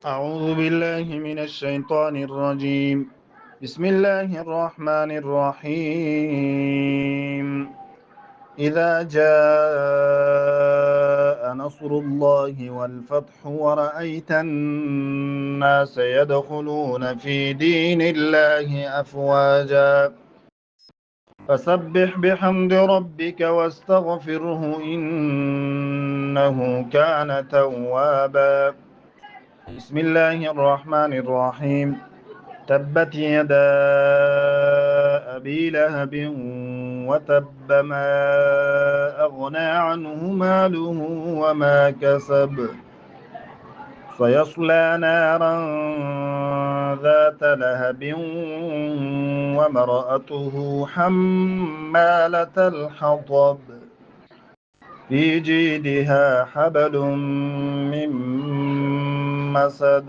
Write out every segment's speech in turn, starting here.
أعوذ بالله من الشيطان الرجيم. بسم الله الرحمن الرحيم. إذا جاء نصر الله والفتح ورأيت الناس يدخلون في دين الله أفواجا فسبح بحمد ربك واستغفره إنه كان توابا. بسم الله الرحمن الرحيم. تبت يدا أبي لهب وتب ما أغنى عنه ماله وما كسب سيصلى نارا ذات لهب وامرأته حمالة الحطب في جيدها حبل من مسد.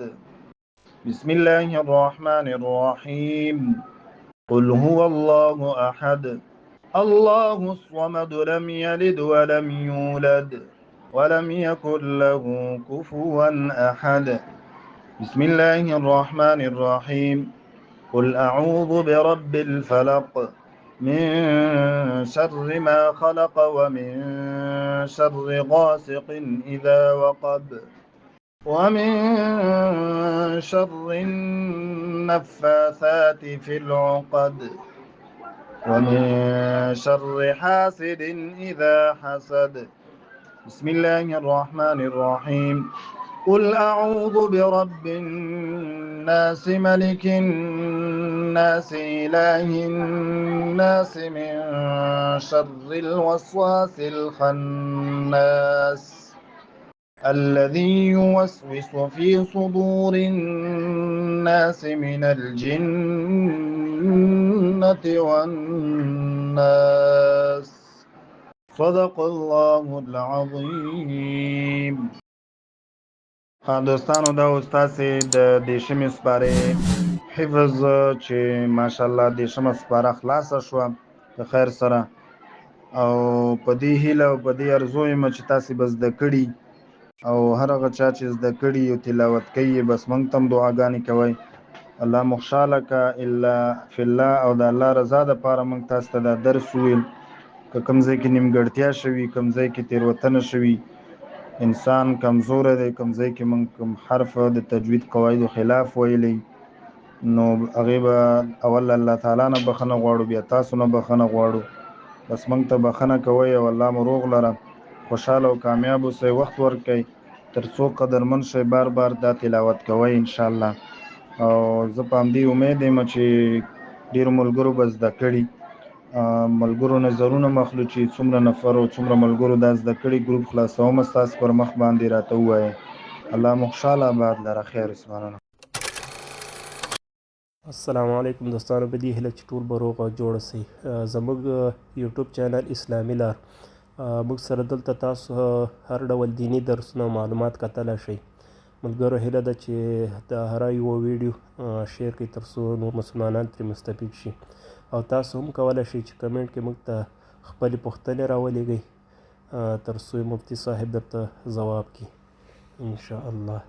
بسم الله الرحمن الرحيم. قل هو الله أحد الله الصمد لم يلد ولم يولد ولم يكن له كفوا أحد. بسم الله الرحمن الرحيم. قل أعوذ برب الفلق من شر ما خلق ومن شر غاسق إذا وقب ومن شر النفاثات في العقد ومن شر حاسد إذا حسد. بسم الله الرحمن الرحيم. قل أعوذ برب الناس ملك الناس إله الناس من شر الوسواس الخناس الذي يوسوس في صدور الناس من الجنة والناس. صدق الله العظيم. دوستانو دا استاد د دیشمې سپاره حفظ چې ماشاءالله دیشمه سپاره خلاصه شو د خیر سره او په دې هیله او په دې ارزو یم چې تاسو بس د کړي او هر هغه چا چې زده کړي او تلاوت کوي بس موږ تم دعاګانې کوي الله مخشاله کا الا فی الله او د الله رضا د پاره موږ تاسو ته دا درس ویل که کوم ځای کې نیمګړتیا شوي کوم ځای کې تېروتنه شوي انسان کمزور دی کوم ځای کې موږ کوم حرف د تجوید قواعدو خلاف ویلی نو هغې به اول الله تعالی نه بخښنه غواړو بیا تاسو نه بخښنه غواړو بس موږ ته بخښنه کوئ او الله مو روغ لره خوشحاله او کامیاب اوسئ وخت ورکئ تر څو قدرمن شئ بار بار دا تلاوت کوئ انشاءالله او زه په همدې امید یم چې ډېرو ملګرو به زده کړي ملګرو نظرونه مخلو چې څومره نفر او څومره ملګرو دا زده کړي ګروپ خلاصوم ستاسو پر مخ باندې راته ووایئ الله مو خوشحاله آباد لره خیر اسمانونه. السلام علیکم دوستانو په دې هیله چې ټول به روغ او جوړ سئ زموږ یوټیوب چینل اسلامي لار موږ سره دلته تاسو هر ډول دینی درسونه او معلومات کتلی شئ ملګرو هیله ده چې د هر یوه ویډیو شیر کړئ تر څو نور مسلمانان ترې مستفید شي او تاسو هم کولی شئ چې کمنټ کې موږ ته خپلې پوښتنې راولېږئ تر څو مفتي صاحب درته ځواب کړي انشاءالله.